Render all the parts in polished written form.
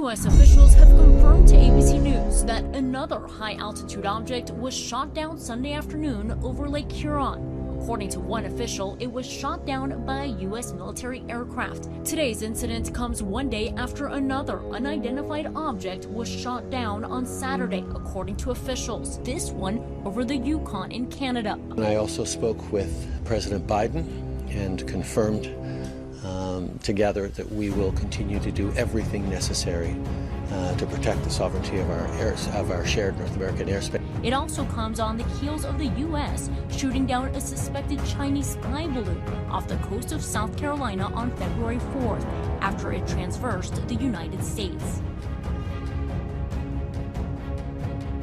U.S. officials have confirmed to ABC News that another high-altitude object was shot down Sunday afternoon over Lake Huron. According to one official, it was shot down by a U.S. military aircraft. Today's incident comes one day after another unidentified object was shot down on Saturday, according to officials. This one over the Yukon in Canada. I also spoke with President Biden and confirmed together that we will continue to do everything necessary to protect the sovereignty of our shared North American airspace. It also comes on the heels of the U.S. shooting down a suspected Chinese spy balloon off the coast of South Carolina on February 4th after it transversed the United States.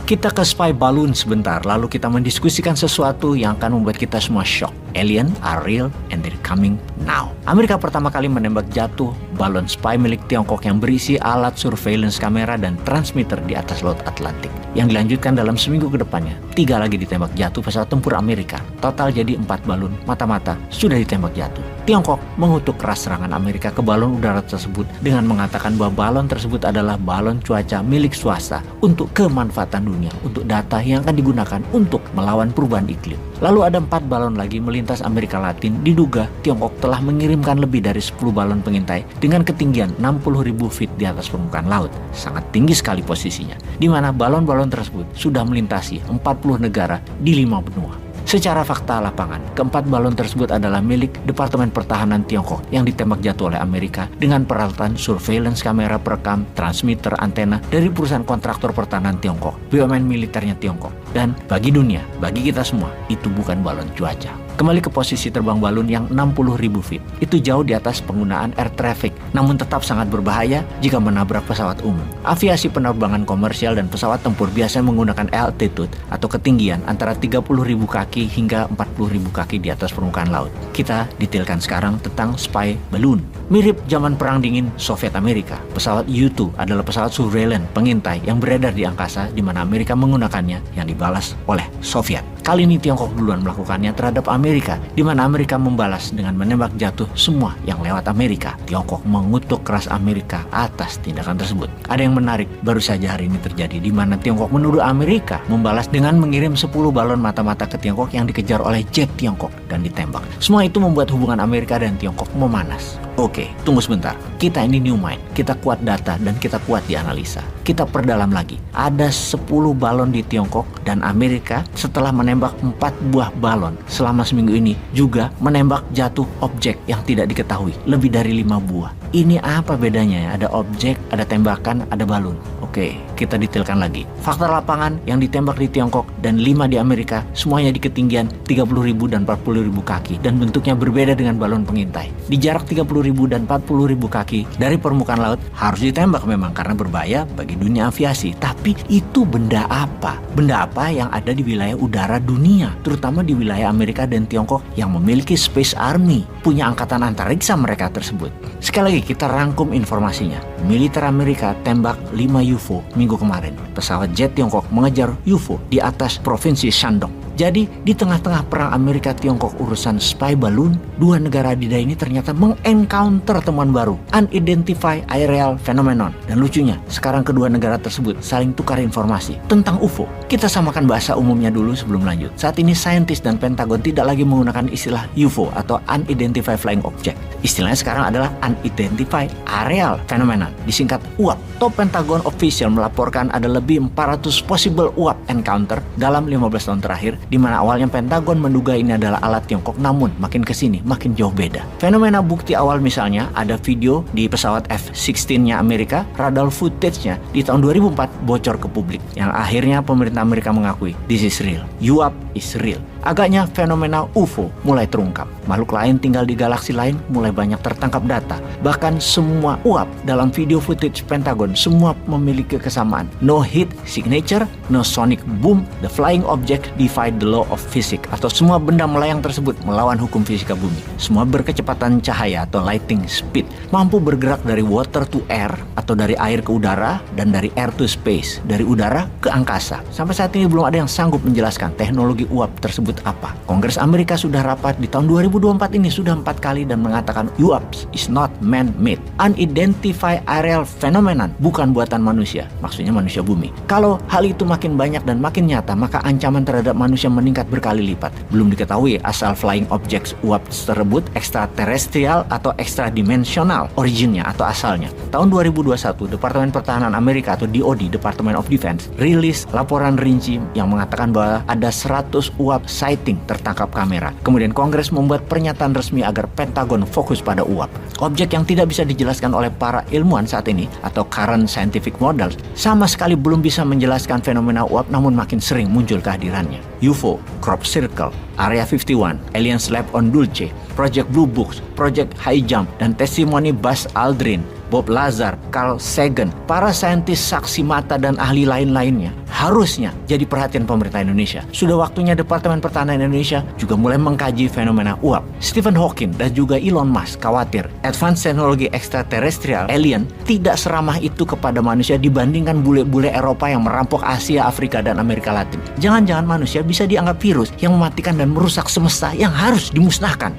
Kita ke spy balloon sebentar, lalu kita mendiskusikan sesuatu yang akan membuat kita semua shock. Alien are real and they're coming now. Amerika pertama kali menembak jatuh balon spy milik Tiongkok yang berisi alat surveillance kamera dan transmitter di atas Laut Atlantik. Yang dilanjutkan dalam seminggu ke depannya, 3 lagi ditembak jatuh pesawat tempur Amerika. Total jadi 4 balon mata-mata sudah ditembak jatuh. Tiongkok mengutuk keras serangan Amerika ke balon udara tersebut dengan mengatakan bahwa balon tersebut adalah balon cuaca milik swasta untuk kemanfaatan dunia, untuk data yang akan digunakan untuk melawan perubahan iklim. Lalu ada 4 balon lagi melintas Amerika Latin. Diduga Tiongkok telah mengirimkan lebih dari 10 balon pengintai dengan ketinggian 60.000 feet di atas permukaan laut. Sangat tinggi sekali posisinya, di mana balon-balon tersebut sudah melintasi 40 negara di 5 benua. Secara fakta lapangan, keempat balon tersebut adalah milik Departemen Pertahanan Tiongkok yang ditembak jatuh oleh Amerika dengan peralatan surveillance kamera perekam, transmitter, antena dari perusahaan kontraktor pertahanan Tiongkok, BUMN militernya Tiongkok. Dan bagi dunia, bagi kita semua, itu bukan balon cuaca. Kembali ke posisi terbang balon yang 60.000 feet. Itu jauh di atas penggunaan air traffic, namun tetap sangat berbahaya jika menabrak pesawat umum. Aviasi penerbangan komersial dan pesawat tempur biasanya menggunakan altitude atau ketinggian antara 30.000 kaki hingga 40.000 kaki di atas permukaan laut. Kita detailkan sekarang tentang spy balloon. Mirip zaman Perang Dingin Soviet Amerika, pesawat U-2 adalah pesawat surveillance pengintai yang beredar di angkasa di mana Amerika menggunakannya yang dibalas oleh Soviet. Kali ini Tiongkok duluan melakukannya terhadap Amerika, di mana Amerika membalas dengan menembak jatuh semua yang lewat Amerika. Tiongkok mengutuk keras Amerika atas tindakan tersebut. Ada yang menarik, baru saja hari ini terjadi, di mana Tiongkok menuduh Amerika membalas dengan mengirim 10 balon mata-mata ke Tiongkok yang dikejar oleh jet Tiongkok dan ditembak. Semua itu membuat hubungan Amerika dan Tiongkok memanas. Oke, tunggu sebentar. Kita ini new mind, kita kuat data dan kita kuat di analisa. Kita perdalam lagi. Ada 10 balon di Tiongkok dan Amerika setelah menembak 4 buah balon selama seminggu ini juga menembak jatuh objek yang tidak diketahui, lebih dari 5 buah. Ini apa bedanya ya? Ada objek, ada tembakan, ada balon. Oke, kita detailkan lagi. Fakta lapangan yang ditembak di Tiongkok dan 5 di Amerika semuanya di ketinggian 30.000 dan 40.000 kaki dan bentuknya berbeda dengan balon pengintai. Di jarak 30.000 dan 40.000 kaki dari permukaan laut harus ditembak memang karena berbahaya bagi dunia aviasi. Tapi itu benda apa? Benda apa yang ada di wilayah udara dunia, terutama di wilayah Amerika dan Tiongkok yang memiliki Space Army, punya angkatan antariksa mereka tersebut. Sekali lagi kita rangkum informasinya. Militer Amerika tembak 5 UFO minggu kemarin. Pesawat jet Tiongkok mengejar UFO di atas provinsi Shandong. Jadi di tengah-tengah perang Amerika-Tiongkok urusan spy balloon, 2 negara adidaya ini ternyata mengencounter temuan baru, unidentified aerial phenomenon. Dan lucunya, sekarang kedua negara tersebut saling tukar informasi tentang UFO. Kita samakan bahasa umumnya dulu sebelum lanjut. Saat ini saintis dan Pentagon tidak lagi menggunakan istilah UFO atau unidentified flying object. Istilahnya sekarang adalah unidentified aerial phenomenon, disingkat UAP. Top Pentagon official melaporkan ada lebih 400 possible UAP encounter dalam 15 tahun terakhir, di mana awalnya Pentagon menduga ini adalah alat Tiongkok, namun makin kesini makin jauh beda. Fenomena bukti awal misalnya ada video di pesawat F-16-nya Amerika, radar footage-nya di tahun 2004 bocor ke publik, yang akhirnya pemerintah Amerika mengakui this is real, UAP is real. Agaknya fenomena UFO mulai terungkap. Makhluk lain tinggal di galaksi lain mulai banyak tertangkap data. Bahkan semua UAP dalam video footage Pentagon semua memiliki kesamaan. No heat signature, no sonic boom, the flying object defied the law of physics, atau semua benda melayang tersebut melawan hukum fisika bumi. Semua berkecepatan cahaya atau lighting speed. mampu bergerak dari water to air atau dari air ke udara dan dari air to space, dari udara ke angkasa. Sampai saat ini belum ada yang sanggup menjelaskan teknologi UAP tersebut apa. Kongres Amerika sudah rapat di tahun 2024 ini sudah 4 kali dan mengatakan UAPs is not man-made, unidentified aerial phenomenon, bukan buatan manusia, maksudnya manusia bumi. Kalau hal itu makin banyak dan makin nyata, maka ancaman terhadap manusia meningkat berkali lipat. Belum diketahui asal flying objects UAPs tersebut ekstraterestrial atau ekstradimensional originnya atau asalnya. Tahun 2021, Departemen Pertahanan Amerika atau DoD, Department of Defense, rilis laporan rinci yang mengatakan bahwa ada 100 UAP sighting tertangkap kamera. Kemudian Kongres membuat pernyataan resmi agar Pentagon fokus pada UAP. Objek yang tidak bisa dijelaskan oleh para ilmuwan saat ini atau current scientific models sama sekali belum bisa menjelaskan fenomena UAP, namun makin sering muncul kehadirannya. UFO, Crop Circle, Area 51, Aliens Lab on Dulce, Project Blue Book, Project High Jump, dan testimoni Buzz Aldrin, Bob Lazar, Carl Sagan, para saintis saksi mata dan ahli lain-lainnya harusnya jadi perhatian pemerintah Indonesia. Sudah waktunya Departemen Pertahanan Indonesia juga mulai mengkaji fenomena UAP. Stephen Hawking dan juga Elon Musk khawatir advance teknologi ekstraterestrial alien tidak seramah itu kepada manusia dibandingkan bule-bule Eropa yang merampok Asia, Afrika, dan Amerika Latin. Jangan-jangan manusia bisa dianggap virus yang mematikan dan merusak semesta yang harus dimusnahkan.